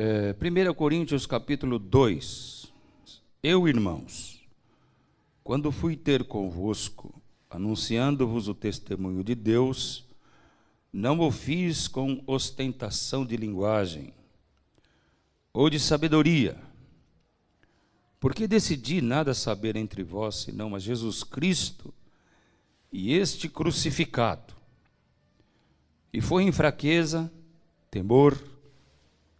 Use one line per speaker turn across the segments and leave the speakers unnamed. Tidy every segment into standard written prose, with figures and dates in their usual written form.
1 Coríntios capítulo 2. Eu, irmãos, quando fui ter convosco, anunciando-vos o testemunho de Deus, não o fiz com ostentação de linguagem ou de sabedoria, porque decidi nada saber entre vós, senão a Jesus Cristo e este crucificado. E foi em fraqueza, temor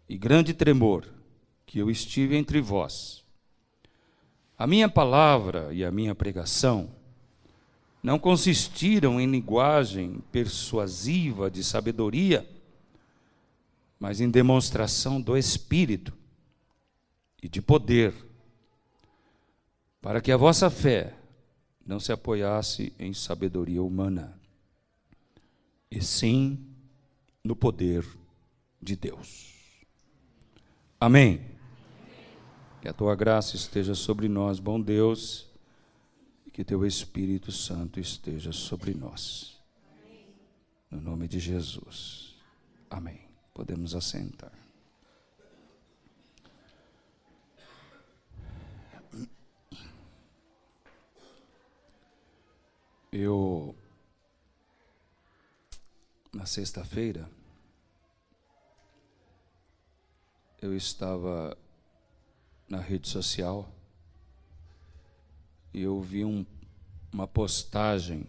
e grande tremor que eu estive entre vós. A minha palavra e a minha pregação não consistiram em linguagem persuasiva de sabedoria, mas em demonstração do Espírito e de poder, para que a vossa fé não se apoiasse em sabedoria humana, e sim no poder de Deus. Amém. Que a tua graça esteja sobre nós, bom Deus, e que teu Espírito Santo esteja sobre nós. No nome de Jesus. Amém. Podemos assentar. Na sexta-feira, eu estava na rede social e eu vi uma postagem.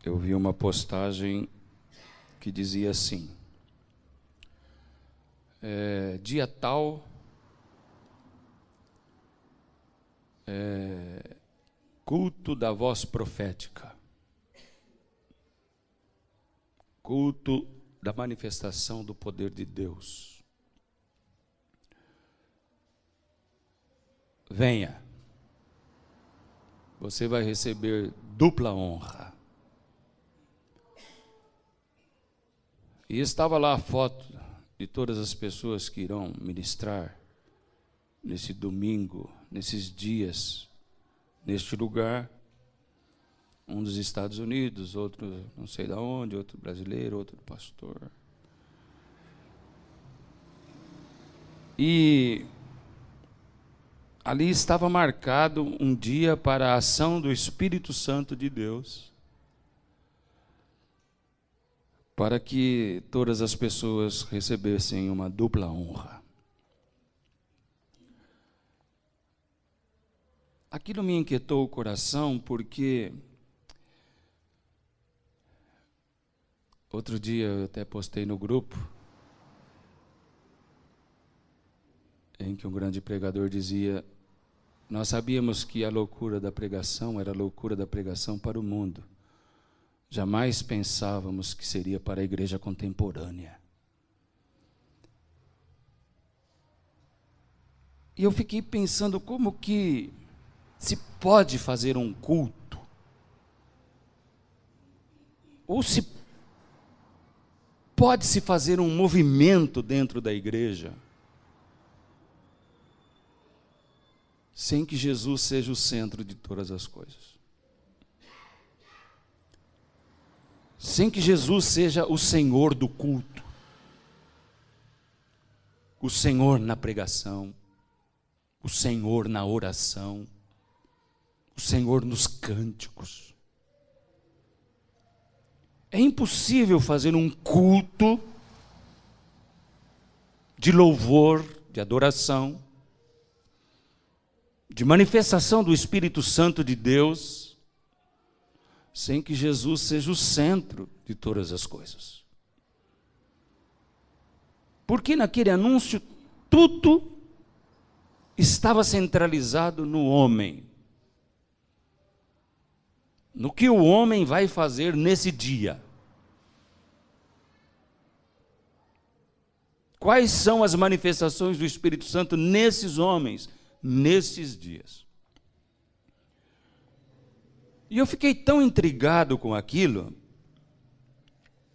Eu vi uma postagem que dizia assim: dia tal, culto da voz profética, culto da manifestação do poder de Deus. Venha, você vai receber dupla honra. E estava lá a foto de todas as pessoas que irão ministrar nesse domingo, nesses dias, neste lugar. Um dos Estados Unidos, outro não sei de onde, outro brasileiro, outro pastor. E ali estava marcado um dia para a ação do Espírito Santo de Deus, para que todas as pessoas recebessem uma dupla honra. Aquilo me inquietou o coração, porque outro dia eu até postei no grupo, em que um grande pregador dizia: nós sabíamos que a loucura da pregação era a loucura da pregação para o mundo. Jamais pensávamos que seria para a igreja contemporânea. E eu fiquei pensando como que se pode fazer um culto, ou se pode-se fazer um movimento dentro da igreja, sem que Jesus seja o centro de todas as coisas. Sem que Jesus seja o Senhor do culto, o Senhor na pregação, o Senhor na oração, o Senhor nos cânticos. É impossível fazer um culto de louvor, de adoração, de manifestação do Espírito Santo de Deus, sem que Jesus seja o centro de todas as coisas. Porque naquele anúncio tudo estava centralizado no homem, no que o homem vai fazer nesse dia. Quais são as manifestações do Espírito Santo nesses homens, nesses dias? E eu fiquei tão intrigado com aquilo,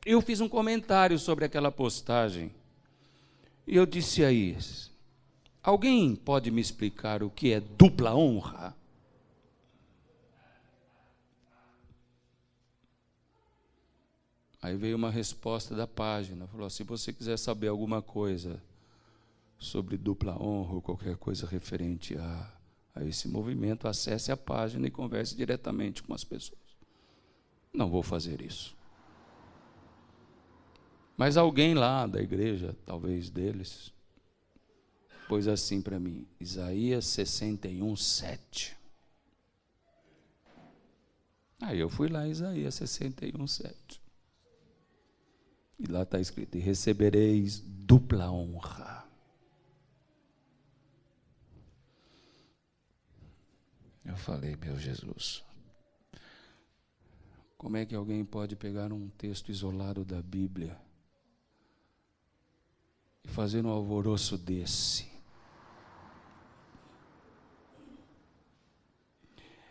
eu fiz um comentário sobre aquela postagem, e eu disse aí: alguém pode me explicar o que é dupla honra? Aí veio uma resposta da página, falou: se você quiser saber alguma coisa sobre dupla honra ou qualquer coisa referente a esse movimento, acesse a página e converse diretamente com as pessoas. Não vou fazer isso. Mas alguém lá da igreja, talvez deles, pôs assim para mim: Isaías 61:7. Aí eu fui lá, Isaías 61:7. E lá está escrito: e recebereis dupla honra. Eu falei: meu Jesus, como é que alguém pode pegar um texto isolado da Bíblia e fazer um alvoroço desse?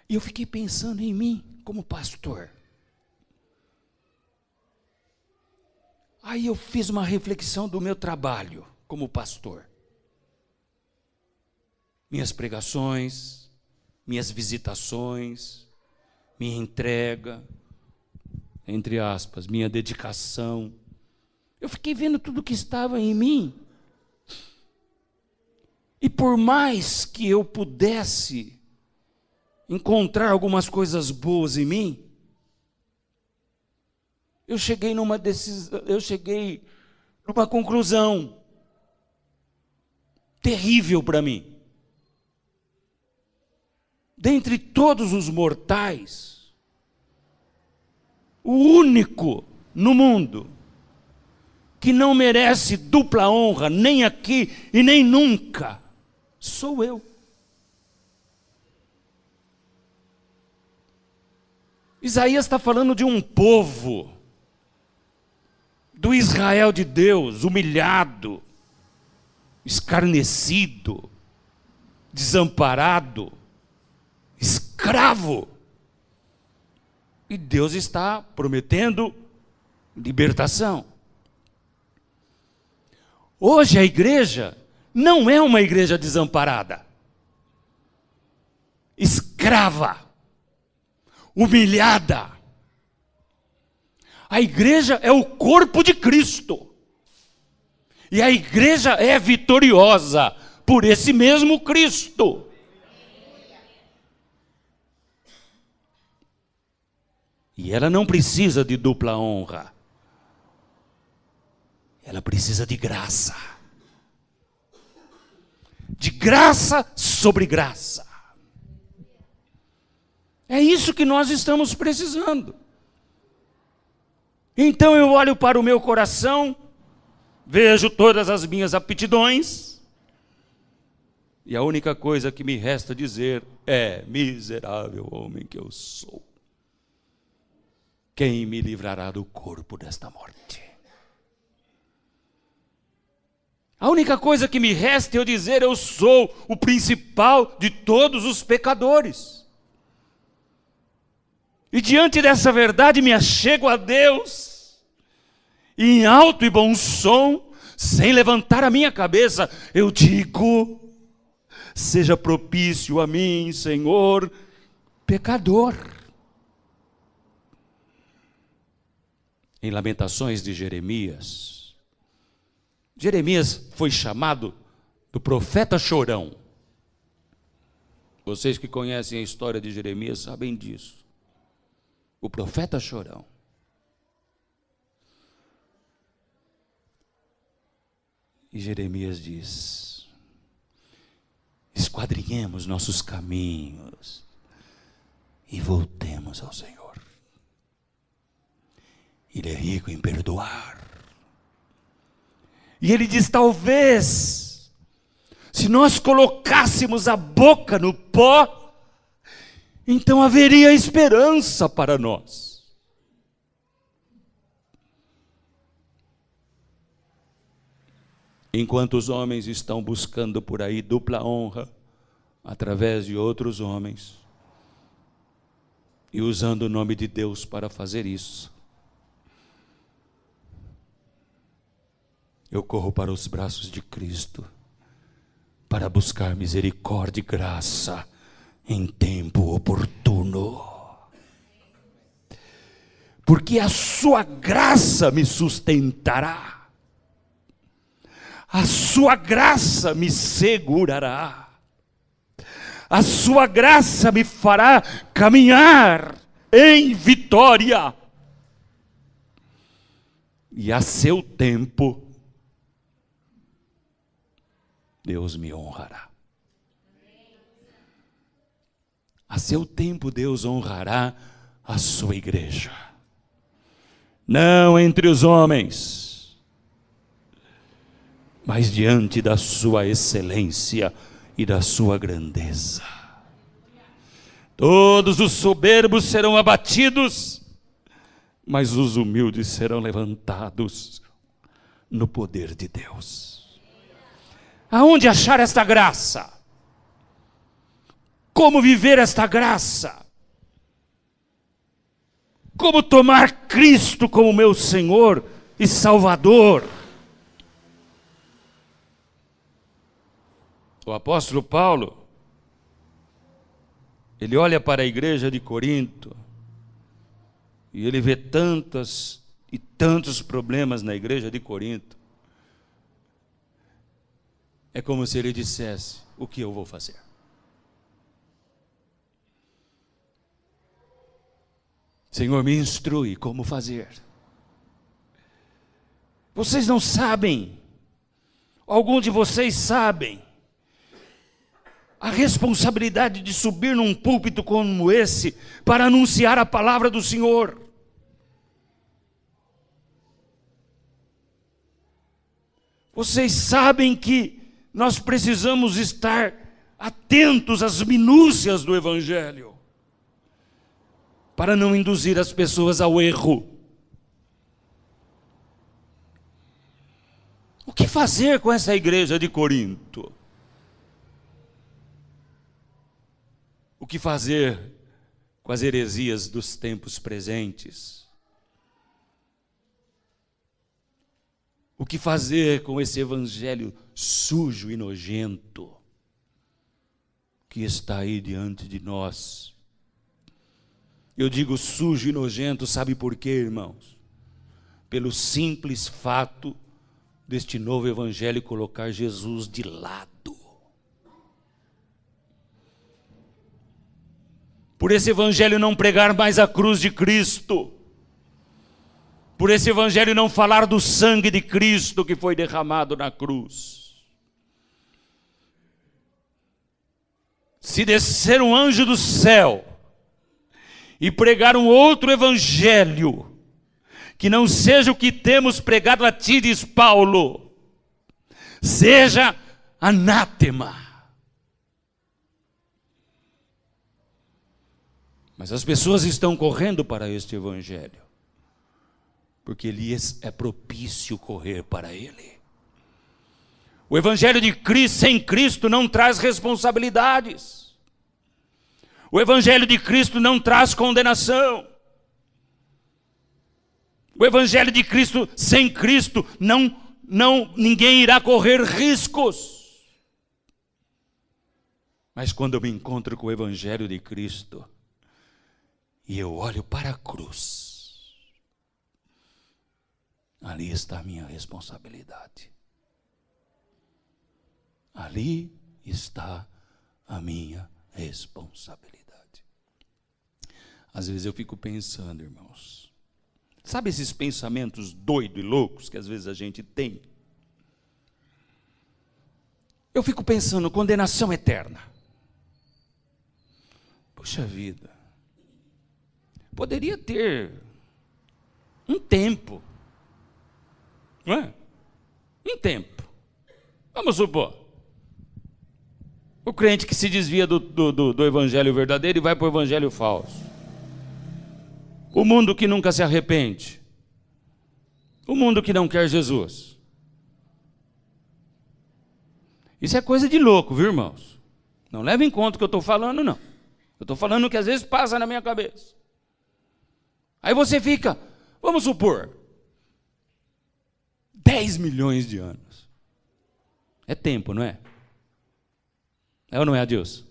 E eu fiquei pensando em mim como pastor. Aí eu fiz uma reflexão do meu trabalho como pastor. Minhas pregações, minhas visitações, minha entrega, entre aspas, minha dedicação. Eu fiquei vendo tudo que estava em mim. E por mais que eu pudesse encontrar algumas coisas boas em mim, eu cheguei numa conclusão terrível para mim. Dentre todos os mortais, o único no mundo que não merece dupla honra, nem aqui e nem nunca, sou eu. Isaías está falando de um povo, do Israel de Deus, humilhado, escarnecido, desamparado, escravo. E Deus está prometendo libertação. Hoje a igreja não é uma igreja desamparada, escrava, humilhada. A igreja é o corpo de Cristo. E a igreja é vitoriosa por esse mesmo Cristo. E ela não precisa de dupla honra. Ela precisa de graça. De graça sobre graça. É isso que nós estamos precisando. Então eu olho para o meu coração, vejo todas as minhas aptidões, e a única coisa que me resta dizer é: miserável homem que eu sou. Quem me livrará do corpo desta morte? A única coisa que me resta é eu dizer: eu sou o principal de todos os pecadores. E diante dessa verdade me achego a Deus, e em alto e bom som, sem levantar a minha cabeça, eu digo: seja propício a mim, Senhor, pecador. Em Lamentações de Jeremias, Jeremias foi chamado do profeta chorão. Vocês que conhecem a história de Jeremias sabem disso. O profeta chorão. E Jeremias diz: esquadrinhemos nossos caminhos e voltemos ao Senhor. Ele é rico em perdoar. E ele diz: talvez, se nós colocássemos a boca no pó, então haveria esperança para nós. Enquanto os homens estão buscando por aí dupla honra, através de outros homens, e usando o nome de Deus para fazer isso, eu corro para os braços de Cristo, para buscar misericórdia e graça, em tempo oportuno. porque a sua graça me sustentará, a sua graça me segurará, a sua graça me fará caminhar em vitória, e a seu tempo Deus me honrará. A seu tempo Deus honrará a sua igreja. Não entre os homens, mas diante da sua excelência e da sua grandeza. Todos os soberbos serão abatidos, mas os humildes serão levantados no poder de Deus. Aonde achar esta graça? Como viver esta graça? Como tomar Cristo como meu Senhor e Salvador? O apóstolo Paulo, ele olha para a igreja de Corinto e ele vê tantas e tantos problemas na igreja de Corinto. É como se ele dissesse: o que eu vou fazer? Senhor, me instrui como fazer. Vocês não sabem, alguns de vocês sabem, a responsabilidade de subir num púlpito como esse para anunciar a palavra do Senhor. Vocês sabem que nós precisamos estar atentos às minúcias do Evangelho, para não induzir as pessoas ao erro. O que fazer com essa igreja de Corinto? O que fazer com as heresias dos tempos presentes? O que fazer com esse evangelho sujo e nojento que está aí diante de nós? Eu digo sujo e nojento, sabe por quê, irmãos? Pelo simples fato deste novo evangelho colocar Jesus de lado. Por esse evangelho não pregar mais a cruz de Cristo. Por esse evangelho não falar do sangue de Cristo que foi derramado na cruz. Se descer um anjo do céu e pregar um outro evangelho, que não seja o que temos pregado a ti, diz Paulo, seja anátema. Mas as pessoas estão correndo para este evangelho, porque ele é propício correr para ele. O evangelho de Cristo, sem Cristo, não traz responsabilidades. O evangelho de Cristo não traz condenação. O evangelho de Cristo, sem Cristo, ninguém irá correr riscos. Mas quando eu me encontro com o evangelho de Cristo e eu olho para a cruz, ali está a minha responsabilidade. Ali está a minha responsabilidade. Às vezes eu fico pensando, irmãos, sabe esses pensamentos doidos e loucos que às vezes a gente tem? Eu fico pensando, condenação eterna. Puxa vida, poderia ter um tempo, não é? Um tempo. Vamos supor, o crente que se desvia do evangelho verdadeiro e vai para o evangelho falso. O mundo que nunca se arrepende. O mundo que não quer Jesus. Isso é coisa de louco, viu, irmãos? Não leve em conta o que eu estou falando, não. Eu estou falando o que às vezes passa na minha cabeça. Aí você fica, vamos supor, 10 milhões de anos. É tempo, não é? É ou não é, Adilson?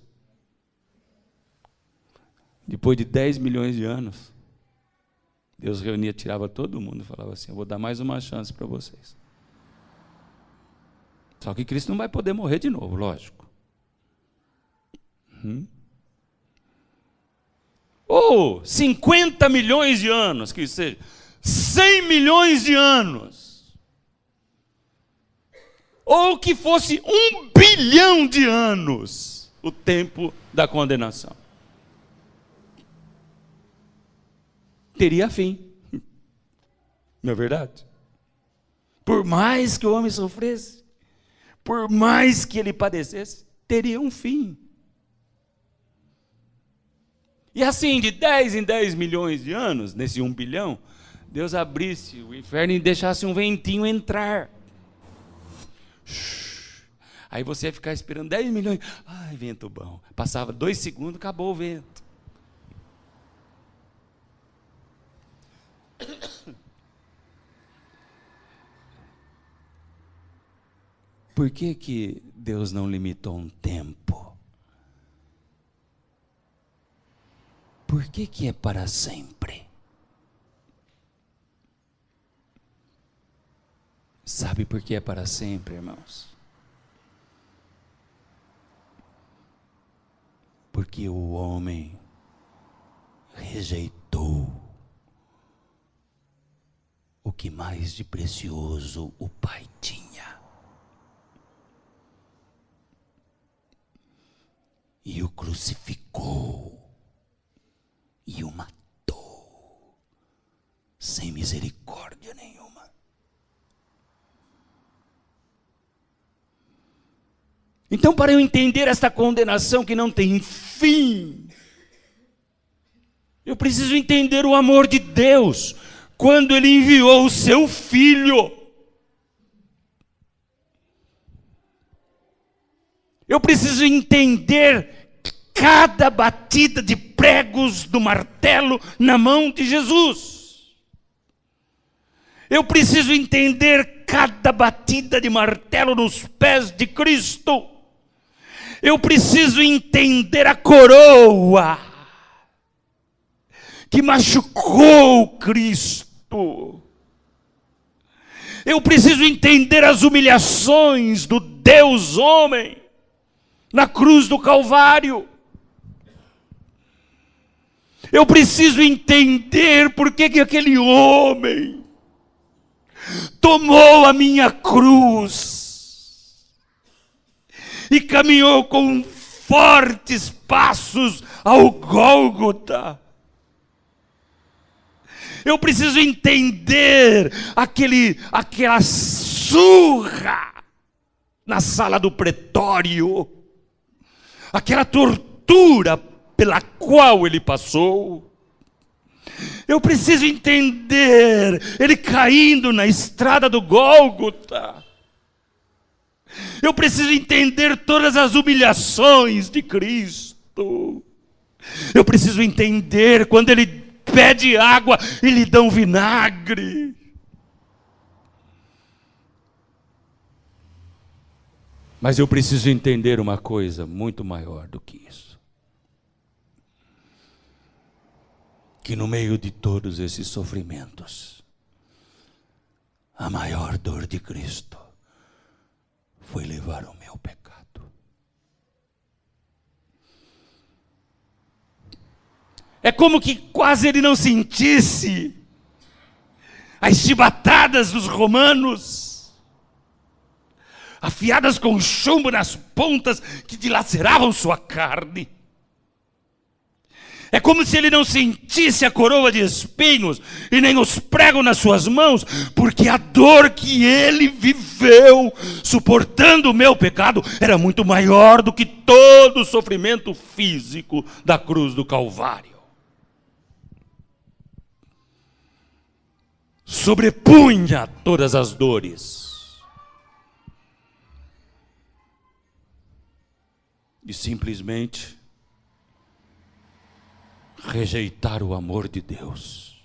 Depois de 10 milhões de anos, Deus reunia, tirava todo mundo e falava assim: eu vou dar mais uma chance para vocês. Só que Cristo não vai poder morrer de novo, lógico. Ou 50 milhões de anos, que seja 100 milhões de anos, ou que fosse 1 bilhão de anos, o tempo da condenação. Teria fim. Não é verdade? Por mais que o homem sofresse, por mais que ele padecesse, teria um fim. E assim, de 10 em 10 milhões de anos, nesse 1 bilhão, Deus abrisse o inferno e deixasse um ventinho entrar. Aí você ia ficar esperando 10 milhões. Ai, vento bom. Passava 2 segundos, acabou o vento. Por que Deus não limitou um tempo? Por que é para sempre? Sabe por que é para sempre, irmãos? Porque o homem rejeitou o que mais de precioso o Pai tinha. E o crucificou e o matou sem misericórdia nenhuma. Então, para eu entender esta condenação que não tem fim, eu preciso entender o amor de Deus quando Ele enviou o seu Filho. Eu preciso entender cada batida de pregos do martelo na mão de Jesus. Eu preciso entender cada batida de martelo nos pés de Cristo. Eu preciso entender a coroa que machucou Cristo. Eu preciso entender as humilhações do Deus homem na cruz do Calvário. Eu preciso entender por que aquele homem tomou a minha cruz e caminhou com fortes passos ao Gólgota. Eu preciso entender aquela surra na sala do pretório, aquela tortura pela qual ele passou. Eu preciso entender ele caindo na estrada do Gólgota. Eu preciso entender todas as humilhações de Cristo. Eu preciso entender quando ele pede água e lhe dão vinagre. Mas eu preciso entender uma coisa muito maior do que isso. Que no meio de todos esses sofrimentos, a maior dor de Cristo foi levar o meu pecado. É como que quase ele não sentisse as chibatadas dos romanos, afiadas com chumbo nas pontas que dilaceravam sua carne. É como se ele não sentisse a coroa de espinhos e nem os pregos nas suas mãos, porque a dor que ele viveu suportando o meu pecado era muito maior do que todo o sofrimento físico da cruz do Calvário. Sobrepunha todas as dores. E simplesmente rejeitar o amor de Deus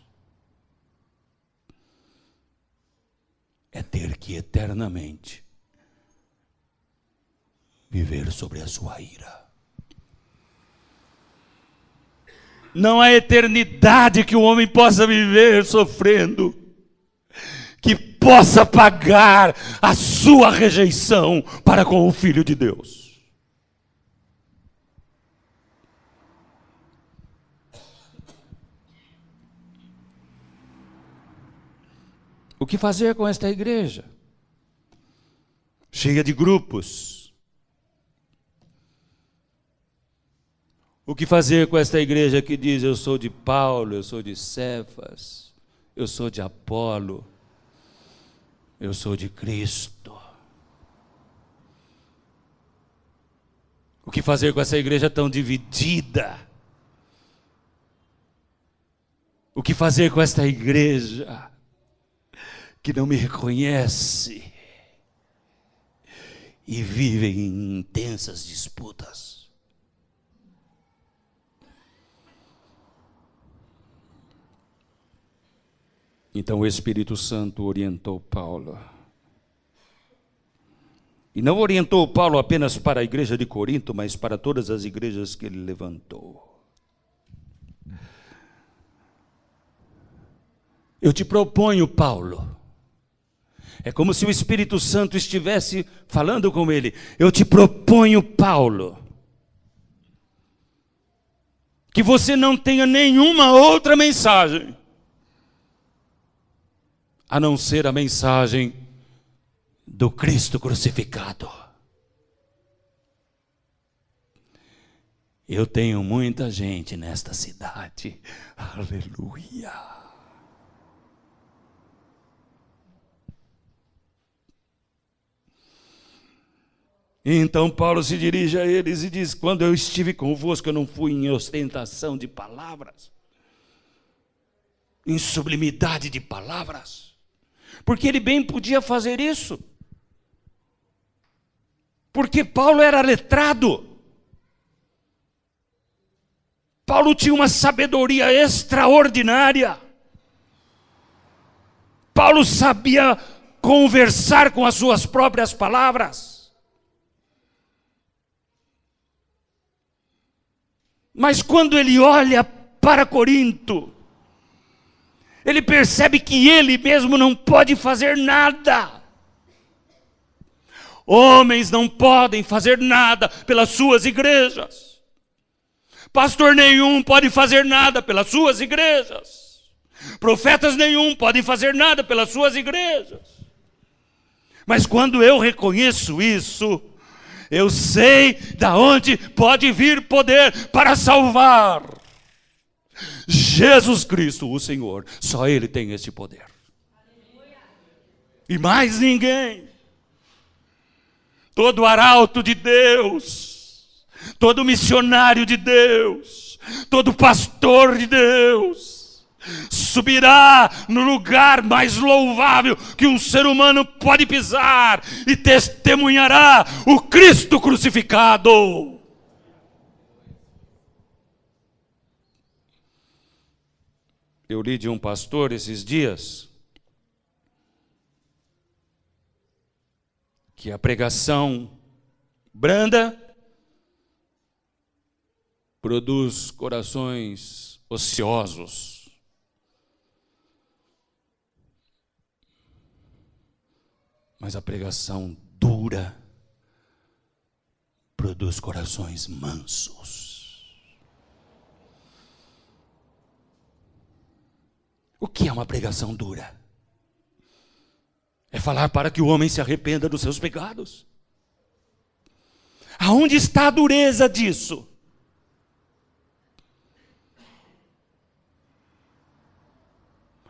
é ter que eternamente viver sobre a sua ira. Não há eternidade que o homem possa viver sofrendo, que possa pagar a sua rejeição para com o Filho de Deus. O que fazer com esta igreja? Cheia de grupos. O que fazer com esta igreja que diz: eu sou de Paulo, eu sou de Cefas, eu sou de Apolo, eu sou de Cristo? O que fazer com essa igreja tão dividida? O que fazer com esta igreja que não me reconhece e vive em intensas disputas? Então o Espírito Santo orientou Paulo. E não orientou Paulo apenas para a igreja de Corinto, mas para todas as igrejas que ele levantou. Eu te proponho, Paulo. É como se o Espírito Santo estivesse falando com ele. Eu te proponho, Paulo, que você não tenha nenhuma outra mensagem a não ser a mensagem do Cristo crucificado. Eu tenho muita gente nesta cidade. Aleluia. Então Paulo se dirige a eles e diz: quando eu estive convosco, eu não fui em ostentação de palavras, em sublimidade de palavras, porque ele bem podia fazer isso, porque Paulo era letrado. Paulo tinha uma sabedoria extraordinária. Paulo sabia conversar com as suas próprias palavras. Mas quando ele olha para Corinto, ele percebe que ele mesmo não pode fazer nada. Homens não podem fazer nada pelas suas igrejas. Pastor nenhum pode fazer nada pelas suas igrejas. Profetas nenhum podem fazer nada pelas suas igrejas. Mas quando eu reconheço isso, eu sei da onde pode vir poder para salvar. Jesus Cristo, o Senhor, só Ele tem esse poder. E mais ninguém. Todo arauto de Deus, todo missionário de Deus, todo pastor de Deus, subirá no lugar mais louvável que um ser humano pode pisar e testemunhará o Cristo crucificado. Eu li de um pastor esses dias que a pregação branda produz corações ociosos. Mas a pregação dura produz corações mansos. O que é uma pregação dura? É falar para que o homem se arrependa dos seus pecados. Aonde está a dureza disso?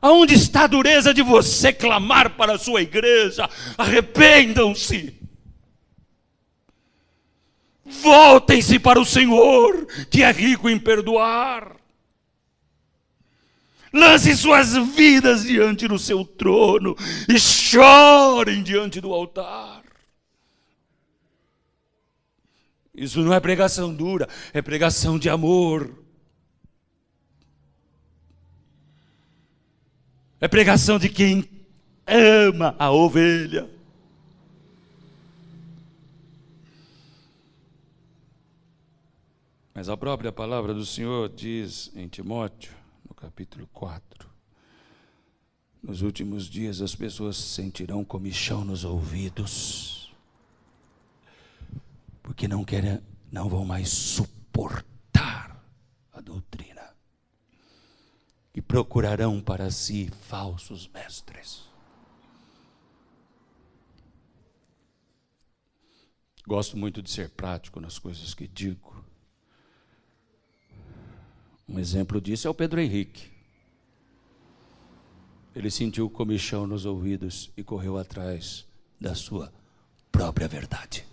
Aonde está a dureza de você clamar para a sua igreja? Arrependam-se. Voltem-se para o Senhor, que é rico em perdoar. Lance suas vidas diante do seu trono e chorem diante do altar. Isso não é pregação dura, é pregação de amor. É pregação de quem ama a ovelha. Mas a própria palavra do Senhor diz em Timóteo, no capítulo 4, nos últimos dias as pessoas sentirão comichão nos ouvidos, porque não vão mais suportar a doutrina, e procurarão para si falsos mestres. Gosto muito de ser prático nas coisas que digo. Um exemplo disso é o Pedro Henrique. Ele sentiu comichão nos ouvidos e correu atrás da sua própria verdade.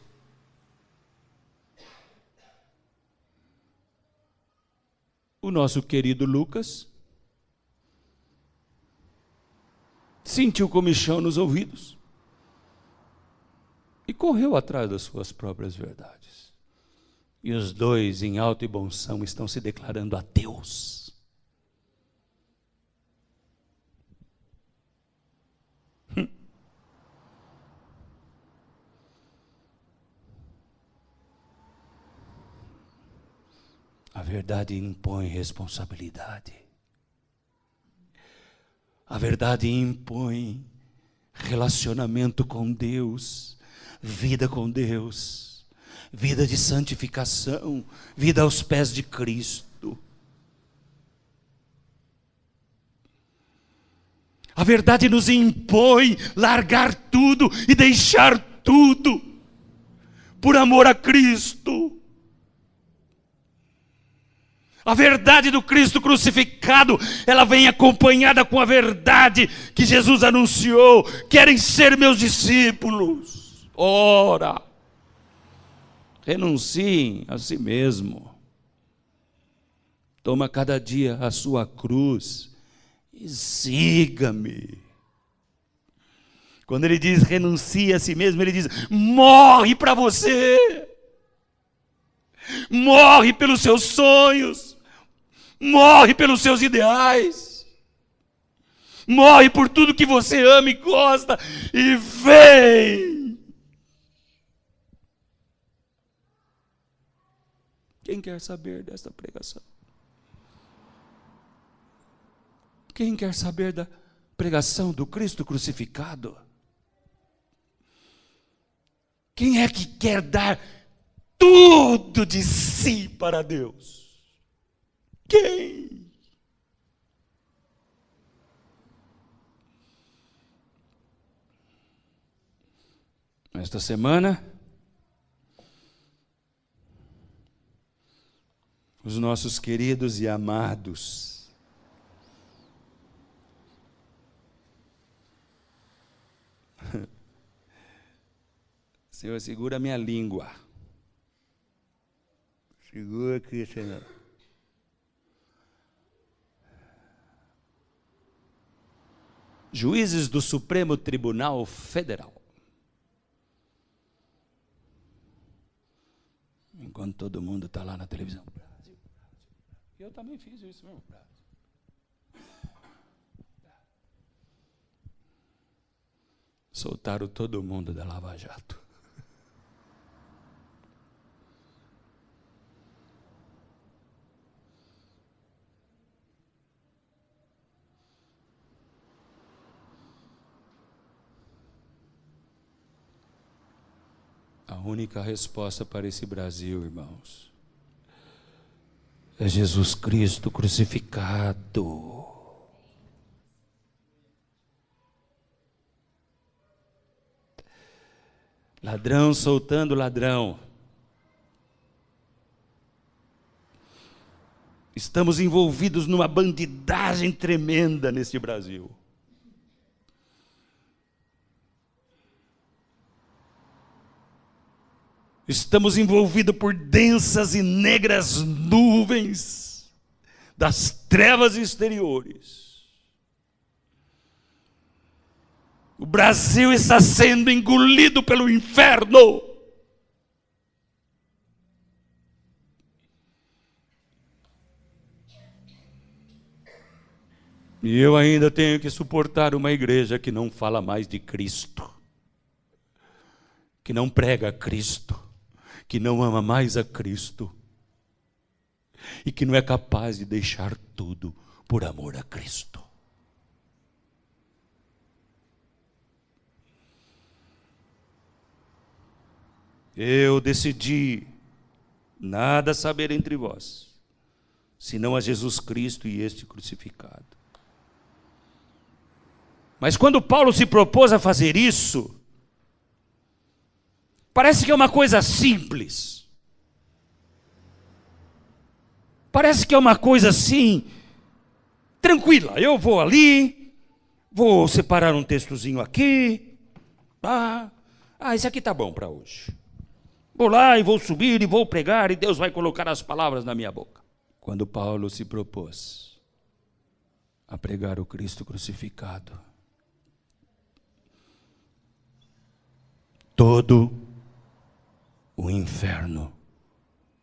O nosso querido Lucas sentiu comichão nos ouvidos e correu atrás das suas próprias verdades. E os dois, em alto e bom som, estão se declarando ateus. A verdade impõe responsabilidade. A verdade impõe relacionamento com Deus, vida com Deus, vida de santificação, vida aos pés de Cristo. A verdade nos impõe largar tudo e deixar tudo por amor a Cristo. A verdade do Cristo crucificado, ela vem acompanhada com a verdade que Jesus anunciou. Querem ser meus discípulos? Ora, renunciem a si mesmo. Toma cada dia a sua cruz e siga-me. Quando ele diz renuncie a si mesmo, ele diz morre para você. Morre pelos seus sonhos. Morre pelos seus ideais. Morre por tudo que você ama e gosta. E vem. Quem quer saber desta pregação? Quem quer saber da pregação do Cristo crucificado? Quem é que quer dar tudo de si para Deus? Quem? Esta semana, os nossos queridos e amados Senhor, segura a minha língua. Segura aqui, Senhor. Juízes do Supremo Tribunal Federal. Enquanto todo mundo está lá na televisão. Eu também fiz isso mesmo. Soltaram todo mundo da Lava Jato. A única resposta para esse Brasil, irmãos, é Jesus Cristo crucificado. Ladrão soltando ladrão. Estamos envolvidos numa bandidagem tremenda nesse Brasil. Estamos envolvidos por densas e negras nuvens das trevas exteriores. O Brasil está sendo engolido pelo inferno. E eu ainda tenho que suportar uma igreja que não fala mais de Cristo, que não prega a Cristo, que não ama mais a Cristo. e que não é capaz de deixar tudo por amor a Cristo. Eu decidi nada saber entre vós, senão a Jesus Cristo e este crucificado. Mas quando Paulo se propôs a fazer isso, parece que é uma coisa simples. Parece que é uma coisa assim, tranquila. Eu vou ali, vou separar um textozinho aqui. Esse aqui tá bom para hoje. Vou lá e vou subir e vou pregar e Deus vai colocar as palavras na minha boca. Quando Paulo se propôs a pregar o Cristo crucificado, todo o inferno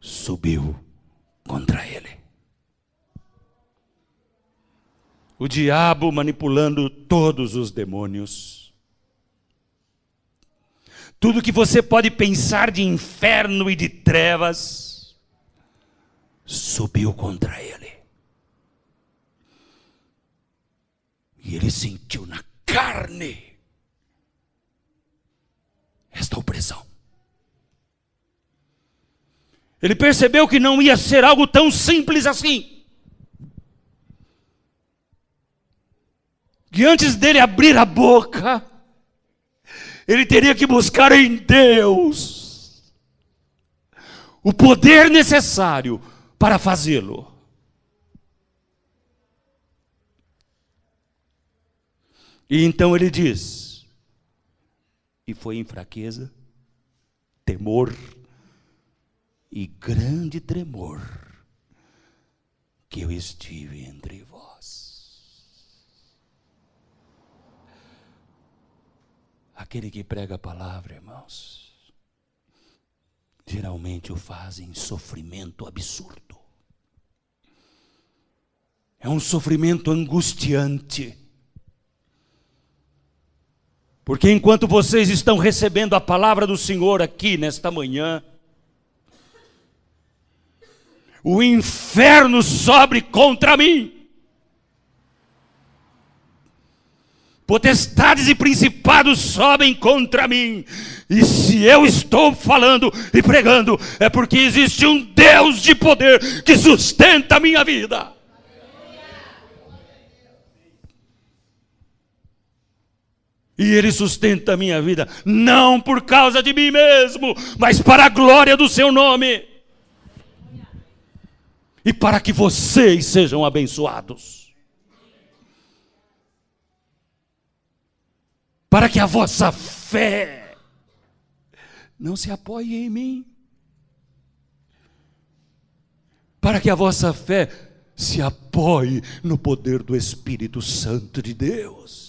subiu contra ele. O diabo manipulando todos os demônios. Tudo que você pode pensar de inferno e de trevas subiu contra ele. E ele sentiu na carne esta opressão. Ele percebeu que não ia ser algo tão simples assim. Que antes dele abrir a boca, ele teria que buscar em Deus o poder necessário para fazê-lo. E então ele diz: e foi em fraqueza, temor e grande tremor que eu estive entre vós. Aquele que prega a palavra, irmãos, geralmente o faz em sofrimento absurdo. É um sofrimento angustiante. Porque enquanto vocês estão recebendo a palavra do Senhor aqui nesta manhã, o inferno sobe contra mim. Potestades e principados sobem contra mim. E se eu estou falando e pregando, é porque existe um Deus de poder que sustenta a minha vida. E Ele sustenta a minha vida, não por causa de mim mesmo, mas para a glória do seu nome. E para que vocês sejam abençoados. Para que a vossa fé não se apoie em mim. Para que a vossa fé se apoie no poder do Espírito Santo de Deus.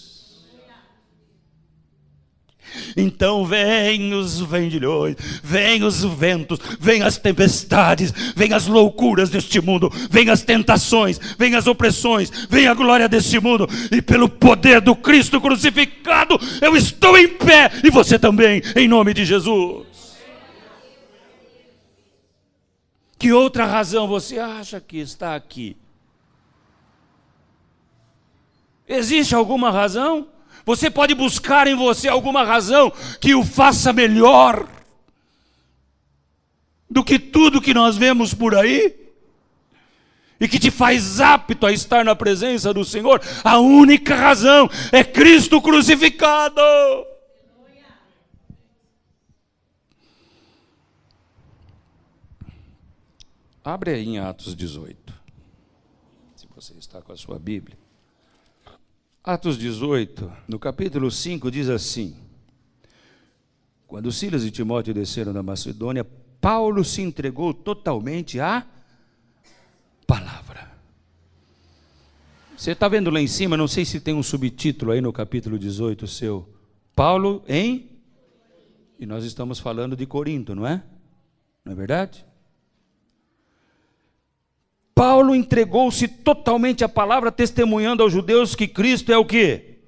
Então vem os vendilhões, vem os ventos, vem as tempestades, vem as loucuras deste mundo, vem as tentações, vem as opressões, vem a glória deste mundo, e pelo poder do Cristo crucificado, eu estou em pé, e você também, em nome de Jesus. Que outra razão você acha que está aqui? Existe alguma razão? Você pode buscar em você alguma razão que o faça melhor do que tudo que nós vemos por aí? E que te faz apto a estar na presença do Senhor? A única razão é Cristo crucificado. Abre aí em Atos 18, se você está com a sua Bíblia. Atos 18, no capítulo 5, diz assim: quando Silas e Timóteo desceram da Macedônia, Paulo se entregou totalmente à palavra. Você está vendo lá em cima, não sei se tem um subtítulo aí no capítulo 18 seu. Paulo em... E nós estamos falando de Corinto, não é? Não é verdade? Paulo entregou-se totalmente à palavra, testemunhando aos judeus que Cristo é o quê?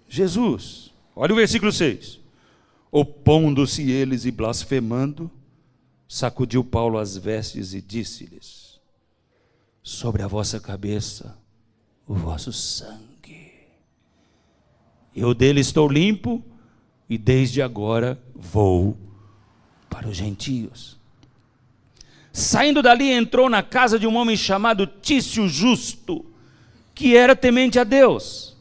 Jesus. Olha o versículo 6. Opondo-se eles e blasfemando, sacudiu Paulo as vestes e disse-lhes: sobre a vossa cabeça o vosso sangue. Eu dele estou limpo, e desde agora vou para os gentios. Saindo dali, entrou na casa de um homem chamado Tício Justo, que era temente a Deus.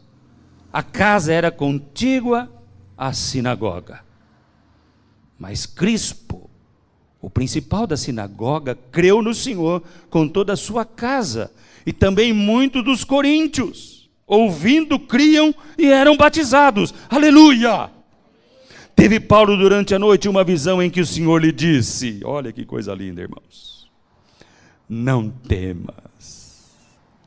A casa era contígua à sinagoga. Mas Crispo, o principal da sinagoga, creu no Senhor com toda a sua casa, e também muitos dos coríntios, ouvindo, criam e eram batizados. Aleluia! Teve Paulo durante a noite uma visão em que o Senhor lhe disse, olha que coisa linda, irmãos: não temas,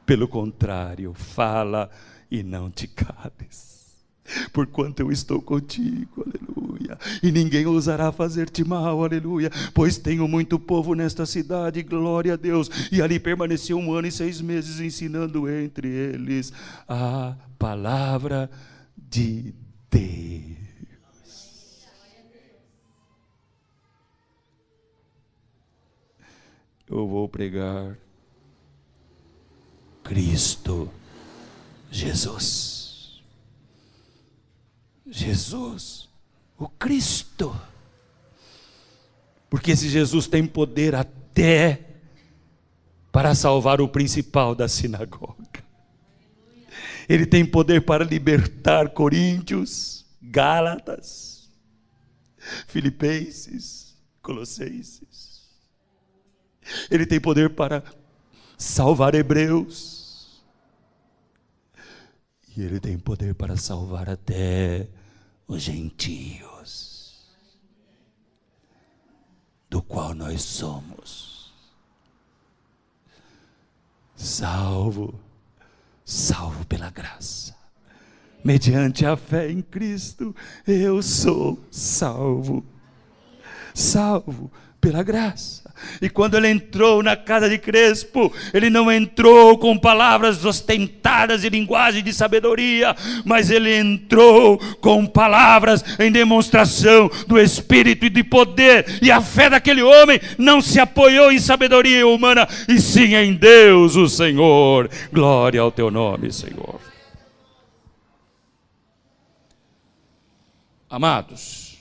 pelo contrário, fala e não te cales, porquanto eu estou contigo, aleluia, e ninguém ousará fazer-te mal, aleluia, pois tenho muito povo nesta cidade, glória a Deus. E ali permaneceu 1 ano e 6 meses, ensinando entre eles a palavra de Deus. Eu vou pregar Cristo Jesus. Jesus, o Cristo. Porque esse Jesus tem poder até para salvar o principal da sinagoga. Ele tem poder para libertar coríntios, gálatas, filipenses, colossenses. Ele tem poder para salvar hebreus. E ele tem poder para salvar até os gentios, do qual nós somos salvo pela graça. Mediante a fé em Cristo, eu sou salvo pela graça. E quando ele entrou na casa de Crespo, ele não entrou com palavras ostentadas e linguagem de sabedoria, mas ele entrou com palavras em demonstração do Espírito e de poder. E a fé daquele homem não se apoiou em sabedoria humana, e sim em Deus o Senhor. Glória ao teu nome, Senhor. Amados,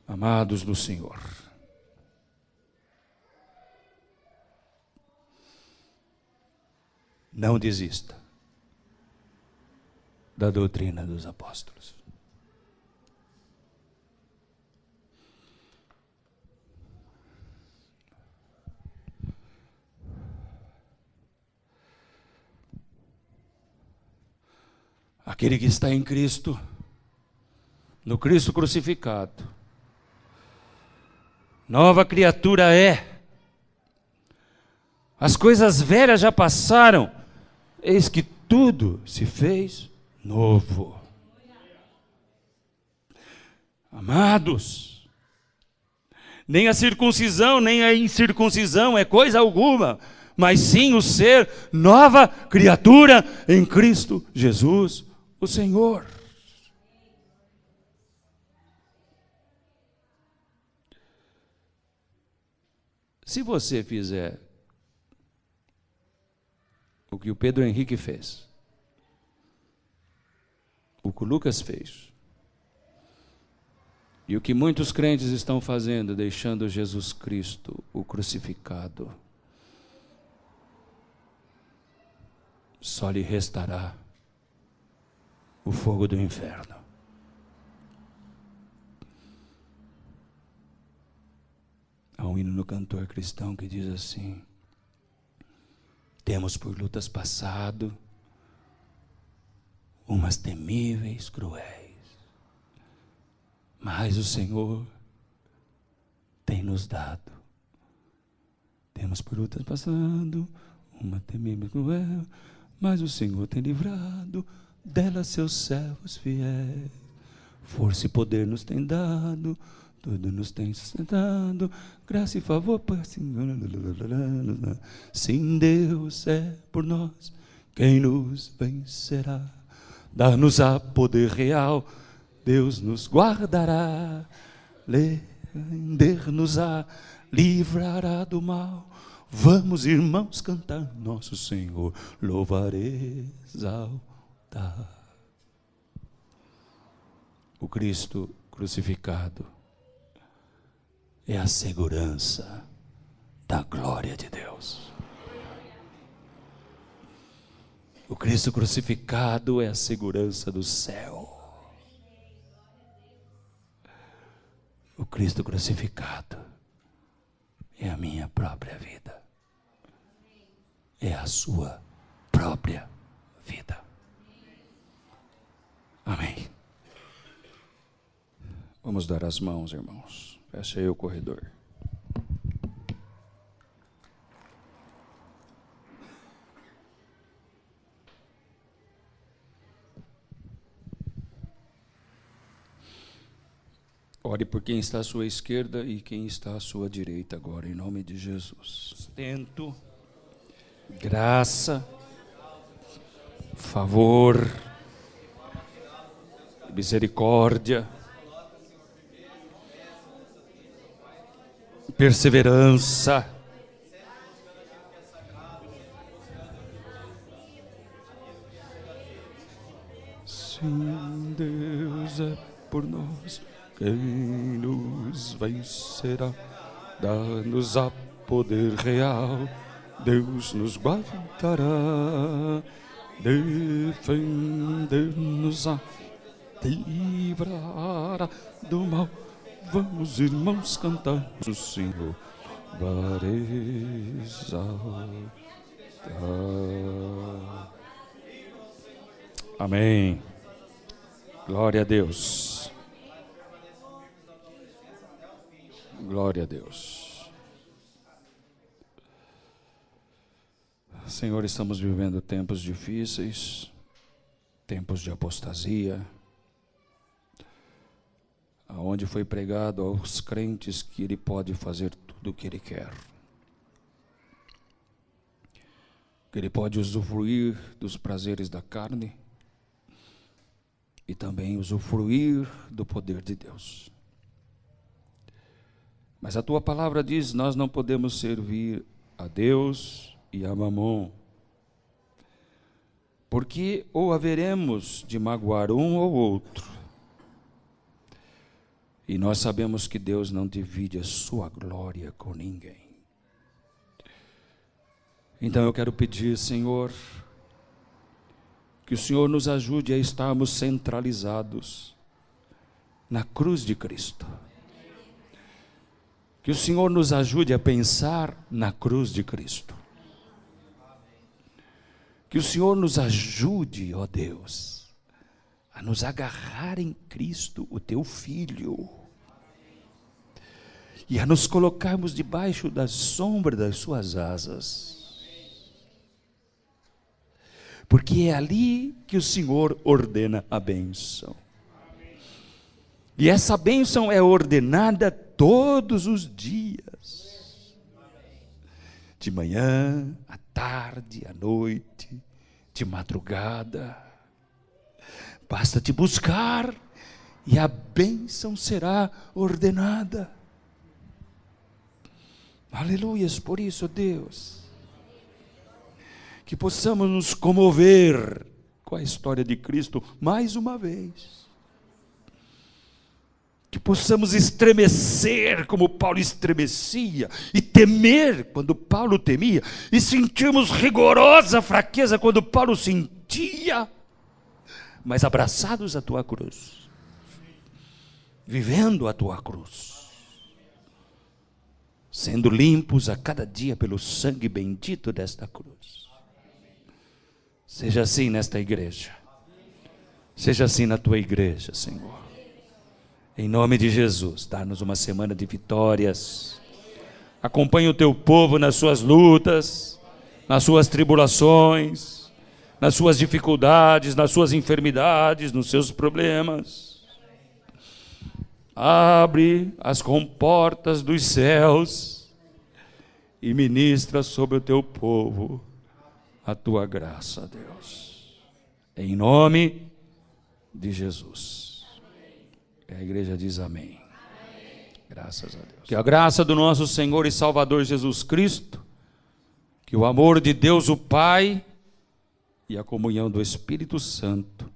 amados do Senhor, não desista da doutrina dos apóstolos. Aquele que está em Cristo, no Cristo crucificado, nova criatura é. As coisas velhas já passaram, eis que tudo se fez novo. Amados, nem a circuncisão, nem a incircuncisão é coisa alguma, mas sim o ser nova criatura em Cristo Jesus, o Senhor. Se você fizer o que o Pedro Henrique fez, o que o Lucas fez, e o que muitos crentes estão fazendo, deixando Jesus Cristo, o crucificado, só lhe restará o fogo do inferno. Há um hino no Cantor Cristão que diz assim: temos por lutas passado umas temíveis, cruéis, mas o Senhor tem nos dado. Temos por lutas passado uma temível, cruel, mas o Senhor tem livrado dela seus servos fiéis. Força e poder nos tem dado, tudo nos tem sustentado, graça e favor para sim, Deus é por nós, quem nos vencerá? Dar-nos a poder real Deus nos guardará, defender-nos-á, livrará do mal. Vamos, irmãos, cantar, nosso Senhor louvar, exaltar. O Cristo crucificado é a segurança da glória de Deus. O Cristo crucificado é a segurança do céu. O Cristo crucificado é a minha própria vida. É a sua própria vida. Amém. Vamos dar as mãos, irmãos. Fecha aí o corredor. Ore por quem está à sua esquerda e quem está à sua direita agora, em nome de Jesus. Sustento, graça, favor, misericórdia, perseverança, sim, Deus é por nós, quem nos vencerá? Dá-nos a poder real, Deus nos guardará, defender-nos-á, livrará do mal. Vamos, irmãos, cantar o Senhor, exaltar. Amém. Glória a Deus. Glória a Deus. Senhor, estamos vivendo tempos difíceis, tempos de apostasia, aonde foi pregado aos crentes que Ele pode fazer tudo o que Ele quer, que Ele pode usufruir dos prazeres da carne e também usufruir do poder de Deus. Mas a Tua palavra diz, nós não podemos servir a Deus e a Mamon, porque ou haveremos de magoar um ou outro, e nós sabemos que Deus não divide a sua glória com ninguém. Então eu quero pedir, Senhor, que o Senhor nos ajude a estarmos centralizados na cruz de Cristo. Que o Senhor nos ajude a pensar na cruz de Cristo. Que o Senhor nos ajude, ó Deus, a nos agarrar em Cristo, o Teu Filho, e a nos colocarmos debaixo da sombra das Suas asas. Porque é ali que o Senhor ordena a bênção. E essa bênção é ordenada todos os dias. De manhã, à tarde, à noite, de madrugada. Basta te buscar e a bênção será ordenada. Aleluias, por isso, Deus, que possamos nos comover com a história de Cristo mais uma vez. Que possamos estremecer como Paulo estremecia, e temer quando Paulo temia, e sentirmos rigorosa fraqueza quando Paulo sentia, mas abraçados à Tua cruz, vivendo a Tua cruz, sendo limpos a cada dia pelo sangue bendito desta cruz. Seja assim nesta igreja, seja assim na Tua igreja, Senhor. Em nome de Jesus, dá-nos uma semana de vitórias. Acompanhe o Teu povo nas suas lutas, nas suas tribulações, nas suas dificuldades, nas suas enfermidades, nos seus problemas. Abre as comportas dos céus e ministra sobre o Teu povo a Tua graça, Deus. Em nome de Jesus. E a igreja diz amém. Graças a Deus. Que a graça do nosso Senhor e Salvador Jesus Cristo, que o amor de Deus o Pai e a comunhão do Espírito Santo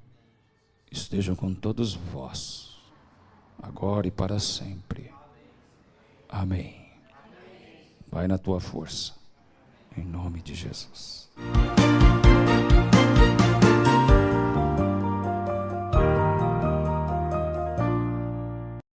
estejam com todos vós, agora e para sempre. Amém. Vai na tua força, em nome de Jesus.